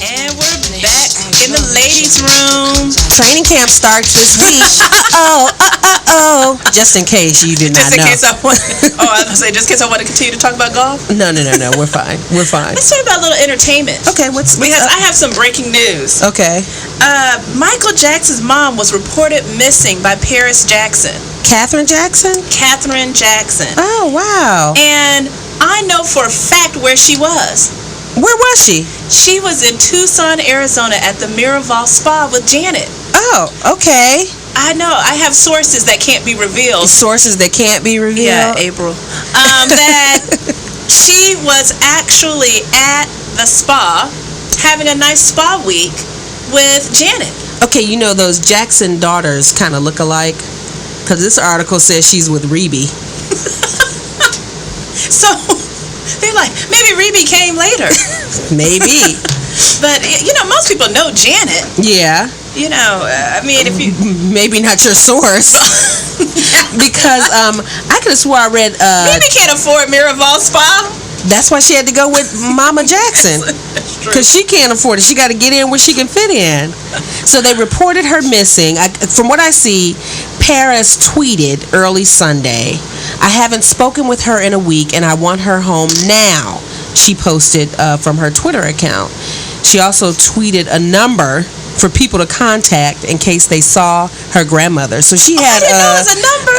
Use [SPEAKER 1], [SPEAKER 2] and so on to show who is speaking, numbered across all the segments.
[SPEAKER 1] And we're back in the ladies' room.
[SPEAKER 2] Training camp starts this week. Just in case you did not know.
[SPEAKER 1] Just in case I want. I was gonna say, just in case I want to continue to talk about golf.
[SPEAKER 2] No. We're fine. We're fine.
[SPEAKER 1] Let's talk about a little entertainment.
[SPEAKER 2] Okay, what's
[SPEAKER 1] because
[SPEAKER 2] up?
[SPEAKER 1] I have some breaking news.
[SPEAKER 2] Okay.
[SPEAKER 1] Michael Jackson's mom was reported missing by Paris Jackson.
[SPEAKER 2] Katherine Jackson?
[SPEAKER 1] Katherine Jackson.
[SPEAKER 2] Oh, wow.
[SPEAKER 1] And I know for a fact where she was.
[SPEAKER 2] Where was she?
[SPEAKER 1] She was in Tucson, Arizona at the Miraval Spa with Janet.
[SPEAKER 2] Oh, okay.
[SPEAKER 1] I know. I have sources that can't be revealed.
[SPEAKER 2] Sources that can't be revealed?
[SPEAKER 1] Yeah, April. That she was actually at the spa having a nice spa week with Janet.
[SPEAKER 2] Okay, you know those Jackson daughters kind of look alike? Because this article says she's with Rebe.
[SPEAKER 1] So they're like, maybe Rebe came later.
[SPEAKER 2] Maybe.
[SPEAKER 1] But, most people know Janet.
[SPEAKER 2] Yeah.
[SPEAKER 1] I mean, if you...
[SPEAKER 2] Maybe not your source. Because I could have swore I read...
[SPEAKER 1] Rebe can't afford Miraval Spa.
[SPEAKER 2] That's why she had to go with Mama Jackson. Because she can't afford it. She got to get in where she can fit in. So they reported her missing. From what I see, Paris tweeted early Sunday, "I haven't spoken with her in a week and I want her home now," she posted from her Twitter account. She also tweeted a number for people to contact in case they saw her grandmother. So she had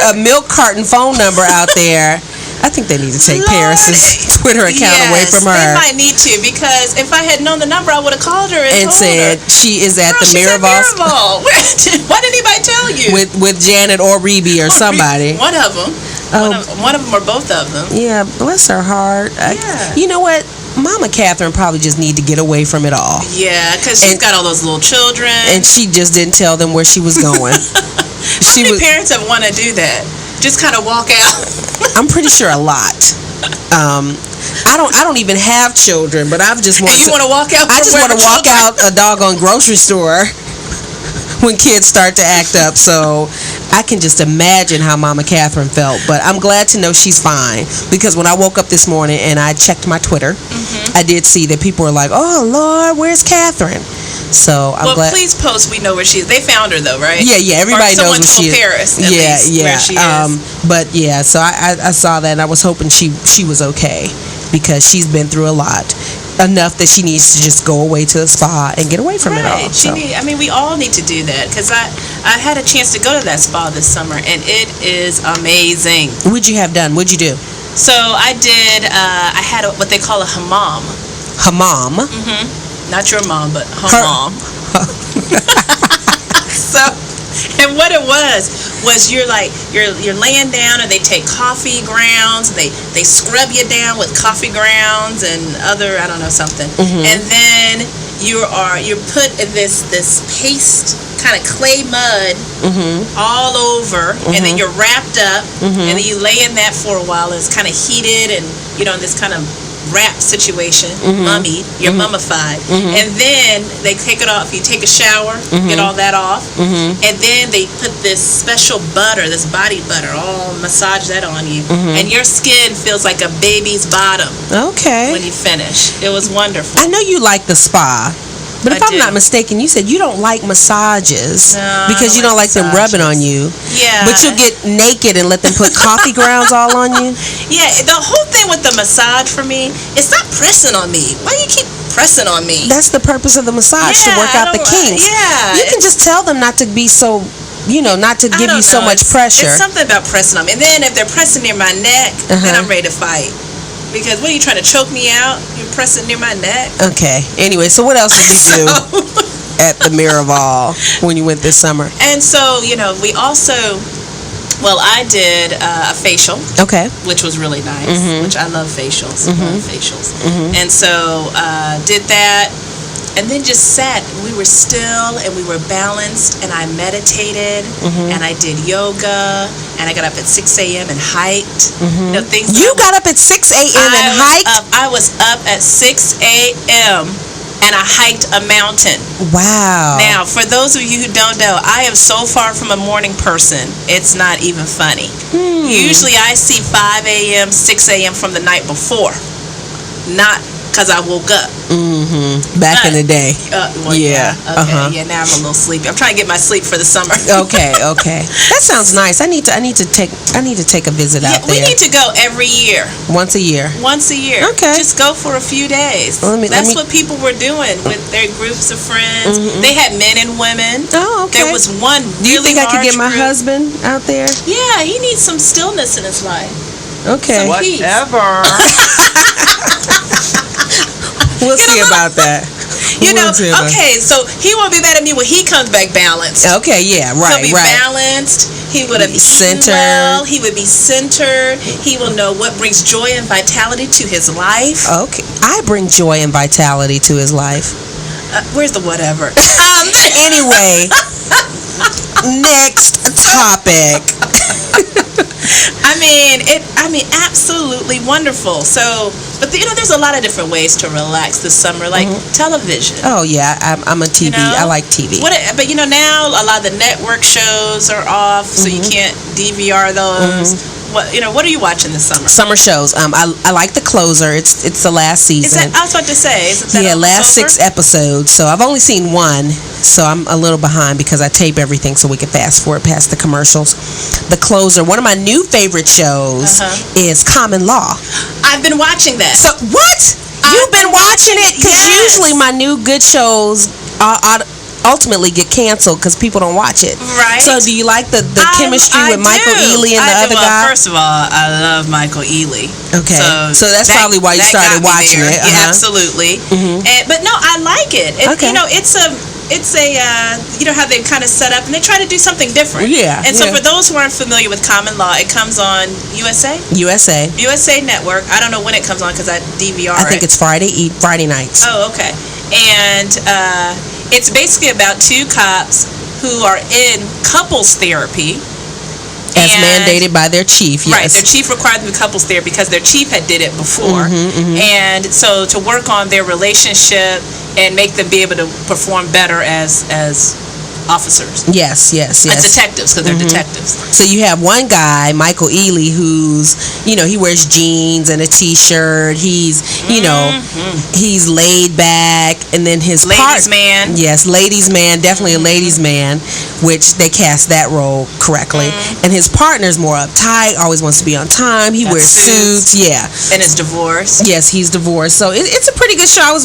[SPEAKER 2] a milk carton phone number out there. I think they need to take Paris's Twitter account away from her.
[SPEAKER 1] They might need to, because if I had known the number, I would have called her and told
[SPEAKER 2] said
[SPEAKER 1] her,
[SPEAKER 2] she is at the Miraval.
[SPEAKER 1] Why didn't anybody tell you?
[SPEAKER 2] With Janet or Rebe or somebody.
[SPEAKER 1] One of them. One of them or both of them.
[SPEAKER 2] Yeah, bless her heart.
[SPEAKER 1] Yeah.
[SPEAKER 2] You know what? Mama Catherine probably just need to get away from it all.
[SPEAKER 1] Yeah, because she's got all those little children.
[SPEAKER 2] And she just didn't tell them where she was going.
[SPEAKER 1] How many parents have want to do that? Just kind of walk out?
[SPEAKER 2] I'm pretty sure a lot. I don't even have children, but I've just want
[SPEAKER 1] to walk out.
[SPEAKER 2] I just want to walk out a doggone grocery store when kids start to act up. So I can just imagine how Mama Catherine felt. But I'm glad to know she's fine, because when I woke up this morning and I checked my Twitter, I did see that people were like, "Oh Lord, where's Catherine?" So I'm glad.
[SPEAKER 1] Please post. We know where she is. They found her though, right?
[SPEAKER 2] Yeah. Everybody knows where she is.
[SPEAKER 1] Paris, at least, where she is.
[SPEAKER 2] But yeah, so I saw that and I was hoping she was okay, because she's been through a lot, enough that she needs to just go away to the spa and get away from it all. So.
[SPEAKER 1] We all need to do that, because I had a chance to go to that spa this summer and it is amazing.
[SPEAKER 2] What'd you have done? What'd you do?
[SPEAKER 1] So I did. I had what they call a hammam.
[SPEAKER 2] Hammam.
[SPEAKER 1] Not your mom, but her mom. And what it was you're laying down, and they take coffee grounds, they scrub you down with coffee grounds and other, I don't know, something, and then you're put in this paste kind of clay mud all over, and then you're wrapped up, and then you lay in that for a while, and it's kind of heated, and in this kind of wrap situation, you're mummified, and then they take it off. You take a shower, get all that off, and then they put this special butter, this body butter, all massage that on you, and your skin feels like a baby's bottom.
[SPEAKER 2] Okay.
[SPEAKER 1] When you finish, it was wonderful.
[SPEAKER 2] I know you like the spa. But if I'm not mistaken, you said you don't like massages because you don't like them rubbing on you.
[SPEAKER 1] Yeah.
[SPEAKER 2] But you'll get naked and let them put coffee grounds all on you?
[SPEAKER 1] Yeah, the whole thing with the massage for me, it's not pressing on me. Why do you keep pressing on me?
[SPEAKER 2] That's the purpose of the massage, to work out the kinks.
[SPEAKER 1] Yeah.
[SPEAKER 2] You can just tell them not to be so, not to give you so much pressure.
[SPEAKER 1] It's something about pressing on me. And then if they're pressing near my neck, then I'm ready to fight. Because what are you trying to choke me out? You're pressing near my neck. Okay.
[SPEAKER 2] Anyway, so what else did you do at the Miraval when you went this summer?
[SPEAKER 1] And so, we also, I did a facial.
[SPEAKER 2] Okay.
[SPEAKER 1] Which was really nice. Which I love facials. Love facials. And so, did that. And then just sat. We were still and we were balanced, and I meditated and I did yoga, and I got up at 6 a.m. and hiked.
[SPEAKER 2] You got up at 6 a.m. and hiked?
[SPEAKER 1] I was up at 6 a.m. and I hiked a mountain.
[SPEAKER 2] Wow.
[SPEAKER 1] Now, for those of you who don't know, I am so far from a morning person, it's not even funny. Usually I see 5 a.m., 6 a.m. from the night before. Not because I woke up.
[SPEAKER 2] back in the day.
[SPEAKER 1] Well,
[SPEAKER 2] Yeah.
[SPEAKER 1] Okay. Yeah. Now I'm a little sleepy. I'm trying to get my sleep for the summer.
[SPEAKER 2] Okay. That sounds nice. I need to take a visit out
[SPEAKER 1] We
[SPEAKER 2] there
[SPEAKER 1] need to go every year.
[SPEAKER 2] once a year.
[SPEAKER 1] Once a year.
[SPEAKER 2] Okay.
[SPEAKER 1] Just go for a few days.
[SPEAKER 2] Well,
[SPEAKER 1] That's what people were doing with their groups of friends. They had men and women.
[SPEAKER 2] Oh, okay.
[SPEAKER 1] There was one really
[SPEAKER 2] Do you think I could get my
[SPEAKER 1] large group.
[SPEAKER 2] husband out there?
[SPEAKER 1] Yeah, he needs some stillness in his life.
[SPEAKER 2] Okay.
[SPEAKER 1] Some peace.
[SPEAKER 3] Whatever.
[SPEAKER 2] We'll see about that.
[SPEAKER 1] Okay, so he won't be mad at me when he comes back balanced.
[SPEAKER 2] Okay, yeah, right,
[SPEAKER 1] He'll be balanced. He would have eaten well. He would be centered. He will know what brings joy and vitality to his life.
[SPEAKER 2] Okay, I bring joy and vitality to his life.
[SPEAKER 1] Where's the whatever?
[SPEAKER 2] Anyway, next topic.
[SPEAKER 1] I mean, absolutely wonderful. So, but there's a lot of different ways to relax this summer, like television.
[SPEAKER 2] Oh yeah, I'm a TV. I like TV.
[SPEAKER 1] But now a lot of the network shows are off, so you can't DVR those. What are you watching this summer?
[SPEAKER 2] Summer shows. I like The Closer. It's the last season.
[SPEAKER 1] I was about to say, isn't that
[SPEAKER 2] last 6 episodes. So I've only seen 1. So I'm a little behind because I tape everything so we can fast forward past the commercials. The Closer. One of my new favorite shows is Common Law.
[SPEAKER 1] I've been watching that.
[SPEAKER 2] So what? You've been watching it? Because usually my new good shows ultimately get canceled because people don't watch it.
[SPEAKER 1] Right.
[SPEAKER 2] So do you like the chemistry with Michael Ealy and the other guy?
[SPEAKER 1] First of all, I love Michael Ealy.
[SPEAKER 2] Okay. So that's probably why you started watching it.
[SPEAKER 1] Yeah, absolutely. But no, I like it.
[SPEAKER 2] Okay.
[SPEAKER 1] It's how they kind of set up, and they try to do something different.
[SPEAKER 2] Yeah.
[SPEAKER 1] And so for those who aren't familiar with Common Law, it comes on USA Network. I don't know when it comes on because I DVR it.
[SPEAKER 2] I think it's Friday nights.
[SPEAKER 1] Oh, okay. And it's basically about 2 cops who are in couples therapy.
[SPEAKER 2] As mandated by their chief, yes.
[SPEAKER 1] Right, their chief required them to couples therapy because their chief had did it before. And so to work on their relationship and make them be able to perform better as officers.
[SPEAKER 2] Yes.
[SPEAKER 1] As detectives, because they're detectives.
[SPEAKER 2] So you have one guy, Michael Ealy, who's, he wears jeans and a t-shirt. He's, he's laid back. And then his
[SPEAKER 1] ladies' man.
[SPEAKER 2] Yes, ladies' man, definitely a ladies' man, which they cast that role correctly. And his partner's more uptight, always wants to be on time. He wears suits. Yeah.
[SPEAKER 1] And is divorced.
[SPEAKER 2] Yes, he's divorced. So it's a pretty good show.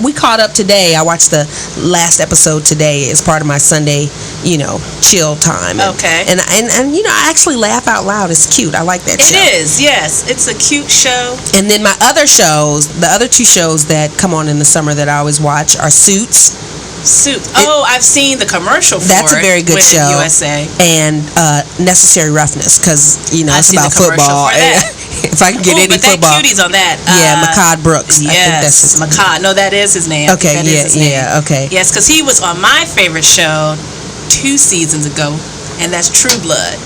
[SPEAKER 2] We caught up today. I watched the last episode today as part of my Sunday, chill time.
[SPEAKER 1] Okay.
[SPEAKER 2] And I actually laugh out loud. It's cute. I like that show.
[SPEAKER 1] It is, yes. It's a cute show.
[SPEAKER 2] And then my other shows, the other 2 shows that come on in the summer that I always watch are Suits.
[SPEAKER 1] I've seen the commercial for it.
[SPEAKER 2] That's a very good show.
[SPEAKER 1] USA.
[SPEAKER 2] And Necessary Roughness, because, it's about football. If I can get any
[SPEAKER 1] but
[SPEAKER 2] football.
[SPEAKER 1] That cutie's on that.
[SPEAKER 2] Makad Brooks.
[SPEAKER 1] Yes,
[SPEAKER 2] I think that's his name.
[SPEAKER 1] Makad. No, that is his name.
[SPEAKER 2] Okay, okay.
[SPEAKER 1] Yes, because he was on my favorite show 2 seasons ago, and that's True Blood.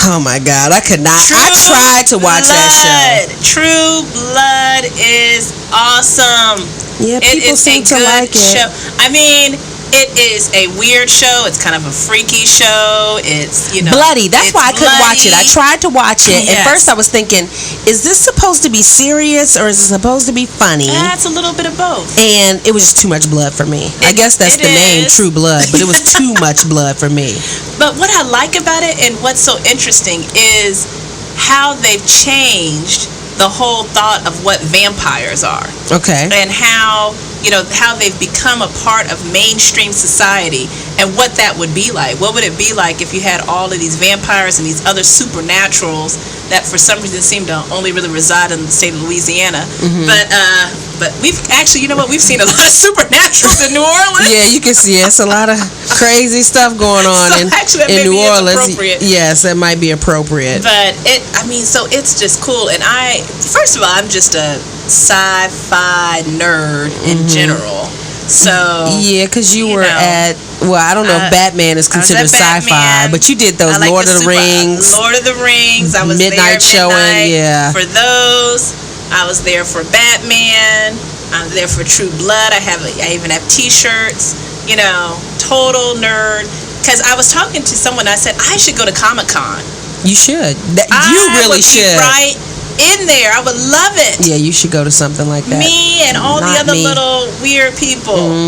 [SPEAKER 2] Oh my God, I could not. I tried to watch that show.
[SPEAKER 1] True Blood is awesome.
[SPEAKER 2] Yeah, people seem to like it.
[SPEAKER 1] Show. I mean, it is a weird show. It's kind of a freaky show. It's,
[SPEAKER 2] bloody. That's why I couldn't watch it. I tried to watch it.
[SPEAKER 1] Yes.
[SPEAKER 2] At first I was thinking, is this supposed to be serious or is it supposed to be funny?
[SPEAKER 1] It's a little bit of both.
[SPEAKER 2] And it was just too much blood for me. I guess that's the name, True Blood, but it was too much blood for me.
[SPEAKER 1] But what I like about it and what's so interesting is how they've changed the whole thought of what vampires are.
[SPEAKER 2] Okay.
[SPEAKER 1] And how they've become a part of mainstream society and what that would be like. What would it be like if you had all of these vampires and these other supernaturals that for some reason seem to only really reside in the state of Louisiana? But we've actually, we've seen a lot of supernaturals in New Orleans.
[SPEAKER 2] Yeah, you can see it's a lot of crazy stuff going on in New Orleans. Yes, that might be appropriate.
[SPEAKER 1] But so it's just cool. And first of all, I'm just a sci-fi nerd in general. So
[SPEAKER 2] yeah, because you were I don't know if Batman is considered sci-fi, but you did those
[SPEAKER 1] like
[SPEAKER 2] Lord of the Rings.
[SPEAKER 1] I was
[SPEAKER 2] midnight
[SPEAKER 1] there
[SPEAKER 2] showing. Yeah,
[SPEAKER 1] for those. I was there for Batman. I'm there for True Blood. I even have T-shirts. Total nerd. Because I was talking to someone. I said I should go to Comic-Con.
[SPEAKER 2] You should. You really should.
[SPEAKER 1] Right in there. I would love it.
[SPEAKER 2] Yeah, you should go to something like that.
[SPEAKER 1] Me and all the
[SPEAKER 2] Not
[SPEAKER 1] other
[SPEAKER 2] me.
[SPEAKER 1] little weird people.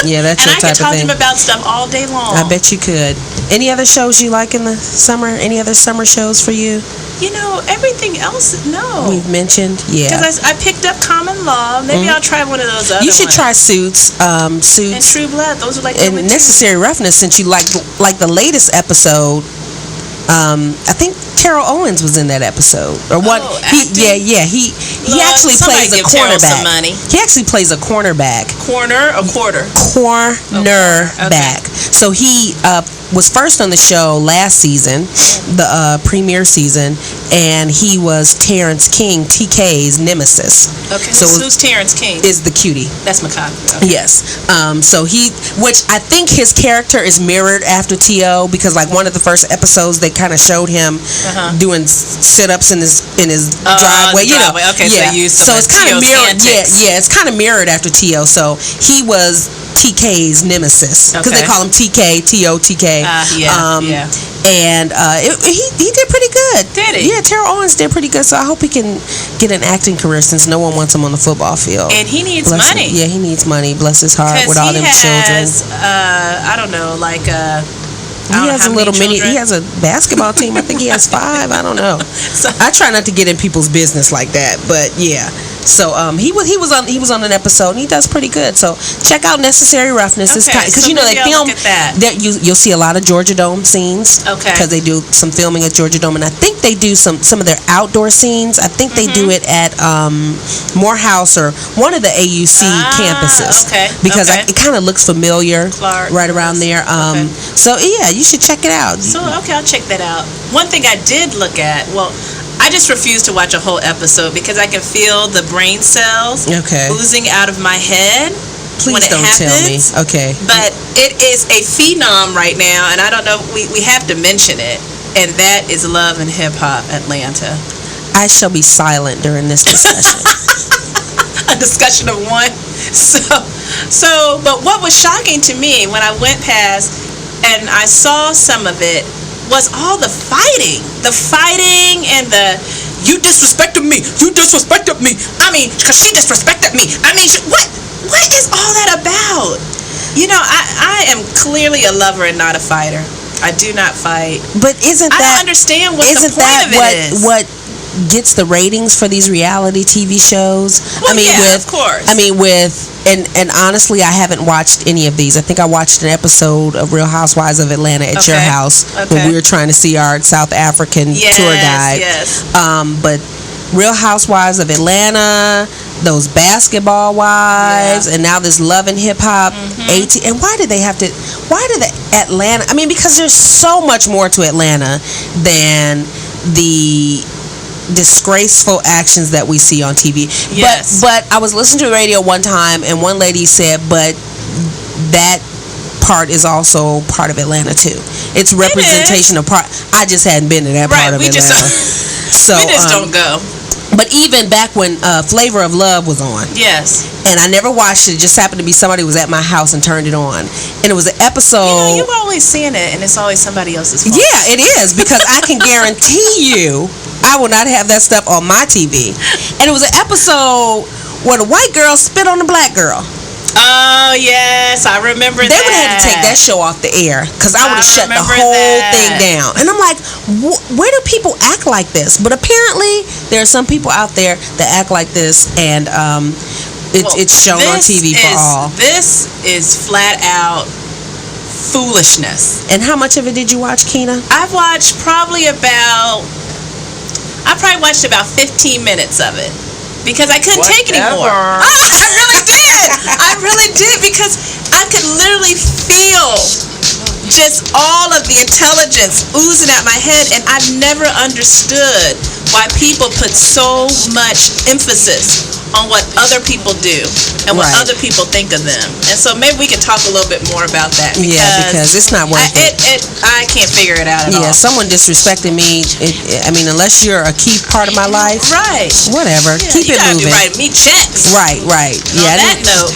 [SPEAKER 2] Yeah, that's
[SPEAKER 1] And
[SPEAKER 2] your
[SPEAKER 1] I
[SPEAKER 2] type
[SPEAKER 1] could talk
[SPEAKER 2] of
[SPEAKER 1] to
[SPEAKER 2] thing.
[SPEAKER 1] them about stuff all day long.
[SPEAKER 2] I bet you could. Any other shows you like in the summer? Any other summer shows for you?
[SPEAKER 1] You know, everything else, no.
[SPEAKER 2] We've mentioned, yeah.
[SPEAKER 1] Because I picked up Common Law. Maybe I'll try one of those other
[SPEAKER 2] You should
[SPEAKER 1] ones.
[SPEAKER 2] try Suits.
[SPEAKER 1] And
[SPEAKER 2] Suits
[SPEAKER 1] True Blood. Those are like the
[SPEAKER 2] and
[SPEAKER 1] only two.
[SPEAKER 2] Necessary Roughness. Since you like the latest episode, I think Terrell Owens was in that episode. Or what?
[SPEAKER 1] Oh,
[SPEAKER 2] He
[SPEAKER 1] Look,
[SPEAKER 2] actually
[SPEAKER 1] somebody
[SPEAKER 2] plays a
[SPEAKER 1] give Terrell
[SPEAKER 2] cornerback.
[SPEAKER 1] some money.
[SPEAKER 2] He actually plays a cornerback.
[SPEAKER 1] Corner or quarter?
[SPEAKER 2] Cornerback. So he was first on the show last season, the premiere season, and he was Terrence King, TK's nemesis.
[SPEAKER 1] Okay,
[SPEAKER 2] So
[SPEAKER 1] who's Terrence King?
[SPEAKER 2] is the cutie.
[SPEAKER 1] That's Macabre. Okay.
[SPEAKER 2] Yes. So which I think his character is mirrored after T.O. because like one of the first episodes they kind of showed him doing sit-ups in his driveway.
[SPEAKER 1] The driveway. Okay, so
[SPEAKER 2] yeah.
[SPEAKER 1] you used
[SPEAKER 2] So
[SPEAKER 1] some
[SPEAKER 2] it's
[SPEAKER 1] of
[SPEAKER 2] kind of
[SPEAKER 1] T.O.'s
[SPEAKER 2] mirrored.
[SPEAKER 1] antics.
[SPEAKER 2] Yeah, it's kind of mirrored after T.O. So he was TK's nemesis because they
[SPEAKER 1] Okay.
[SPEAKER 2] call him TK, T.O., TK.
[SPEAKER 1] Yeah.
[SPEAKER 2] And he did pretty good.
[SPEAKER 1] Did he?
[SPEAKER 2] Yeah, Terrell Owens did pretty good. So I hope he can get an acting career since no one wants him on the football field.
[SPEAKER 1] And he needs
[SPEAKER 2] Bless
[SPEAKER 1] money.
[SPEAKER 2] him. Yeah, he needs money. Bless his heart with
[SPEAKER 1] Because
[SPEAKER 2] all
[SPEAKER 1] he
[SPEAKER 2] them
[SPEAKER 1] has,
[SPEAKER 2] children.
[SPEAKER 1] I don't know, like
[SPEAKER 2] He has a little mini. He has a basketball team. I think he has 5. I don't know.
[SPEAKER 1] So-
[SPEAKER 2] I try not to get in people's business like that, but yeah. So he was on an episode and he does pretty good. So check out Necessary Roughness. It's
[SPEAKER 1] Okay,
[SPEAKER 2] because
[SPEAKER 1] so
[SPEAKER 2] you know they
[SPEAKER 1] maybe I'll
[SPEAKER 2] film
[SPEAKER 1] look at that.
[SPEAKER 2] you'll see a lot of Georgia Dome scenes.
[SPEAKER 1] Okay.
[SPEAKER 2] Because they do some filming at Georgia Dome, and I think they do some of their outdoor scenes. I think they do it at Morehouse or one of the AUC campuses.
[SPEAKER 1] Okay,
[SPEAKER 2] Because
[SPEAKER 1] okay.
[SPEAKER 2] it kind of looks familiar.
[SPEAKER 1] Clark,
[SPEAKER 2] right around there.
[SPEAKER 1] okay.
[SPEAKER 2] So yeah, you should check it out.
[SPEAKER 1] So, okay, I'll check that out. One thing I did look at, well, I just refused to watch a whole episode because I can feel the brain cells
[SPEAKER 2] Okay.
[SPEAKER 1] oozing out of my head when
[SPEAKER 2] Please
[SPEAKER 1] it
[SPEAKER 2] don't tell me.
[SPEAKER 1] happens.
[SPEAKER 2] Okay.
[SPEAKER 1] But it is a phenom right now, and I don't know, we have to mention it, and that is Love and Hip Hop Atlanta.
[SPEAKER 2] I shall be silent during this discussion.
[SPEAKER 1] A discussion of one. So, but what was shocking to me when I went past and I saw some of it was all the fighting and the you disrespected me, I mean, because she disrespected me. I mean, what is all that about? You know, I am clearly a lover and not a fighter. I do not fight.
[SPEAKER 2] But isn't
[SPEAKER 1] I
[SPEAKER 2] that
[SPEAKER 1] don't understand what the
[SPEAKER 2] isn't
[SPEAKER 1] point
[SPEAKER 2] that
[SPEAKER 1] of it is.
[SPEAKER 2] what gets the ratings for these reality TV shows?
[SPEAKER 1] Well, yeah, of course.
[SPEAKER 2] I mean, and honestly, I haven't watched any of these. I think I watched an episode of Real Housewives of Atlanta at your
[SPEAKER 1] Okay.
[SPEAKER 2] house
[SPEAKER 1] Okay.
[SPEAKER 2] when we were trying to see our South African tour guide.
[SPEAKER 1] Yes.
[SPEAKER 2] But Real Housewives of Atlanta, those Basketball Wives, and now this Love and Hip Hop. And why do the Atlanta? I mean, because there's so much more to Atlanta than the disgraceful actions that we see on TV.
[SPEAKER 1] Yes.
[SPEAKER 2] But I was listening to the radio one time, and one lady said, but that part is also part of Atlanta too. It's representation of part. I just hadn't been to that part of
[SPEAKER 1] we
[SPEAKER 2] Atlanta. So
[SPEAKER 1] we just don't go.
[SPEAKER 2] But even back when Flavor of Love was on,
[SPEAKER 1] Yes.
[SPEAKER 2] and I never watched it, it just happened to be somebody was at my house and turned it on, and it was an episode.
[SPEAKER 1] You've always seen it, and it's always somebody else's fault.
[SPEAKER 2] Yeah, it is, because I can guarantee you I will not have that stuff on my TV. And it was an episode where the white girl spit on the black girl.
[SPEAKER 1] Oh, yes, I remember
[SPEAKER 2] They
[SPEAKER 1] that.
[SPEAKER 2] would have to take that show off the air because I would have shut the
[SPEAKER 1] remember
[SPEAKER 2] whole
[SPEAKER 1] that.
[SPEAKER 2] thing down. And I'm like, where do people act like this? But apparently, there are some people out there that act like this, and it's shown on TV for all.
[SPEAKER 1] This is flat out foolishness.
[SPEAKER 2] And how much of it did you watch, Keena?
[SPEAKER 1] I probably watched about 15 minutes of it because I couldn't take anymore. I really did because I could literally feel just all of the intelligence oozing out my head, and I've never understood why people put so much emphasis on what other people do and what
[SPEAKER 2] Right.
[SPEAKER 1] other people think of them. And so maybe we can talk a little bit more about that.
[SPEAKER 2] Because it's not worth it.
[SPEAKER 1] I can't figure it out at all.
[SPEAKER 2] Yeah, someone disrespecting me. I mean, unless you're a key part of my life,
[SPEAKER 1] Right.
[SPEAKER 2] whatever.
[SPEAKER 1] Yeah,
[SPEAKER 2] Keep
[SPEAKER 1] you
[SPEAKER 2] it
[SPEAKER 1] gotta
[SPEAKER 2] moving.
[SPEAKER 1] be writing me checks.
[SPEAKER 2] Right.
[SPEAKER 1] On
[SPEAKER 2] Yeah,
[SPEAKER 1] that note,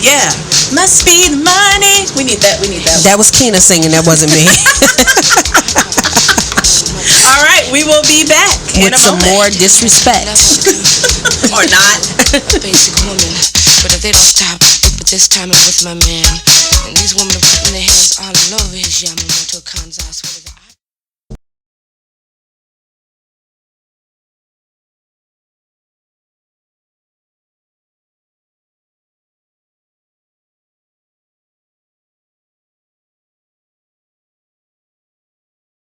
[SPEAKER 1] yeah. Must be the money. We need that.
[SPEAKER 2] that was Keena singing. That wasn't me.
[SPEAKER 1] All right, We will be back
[SPEAKER 2] with some more disrespect.
[SPEAKER 1] Or not.
[SPEAKER 3] Basic woman. But if they don't stop, but this time I'm with my man. And these women are putting their hands all over his yummy motor Kansas.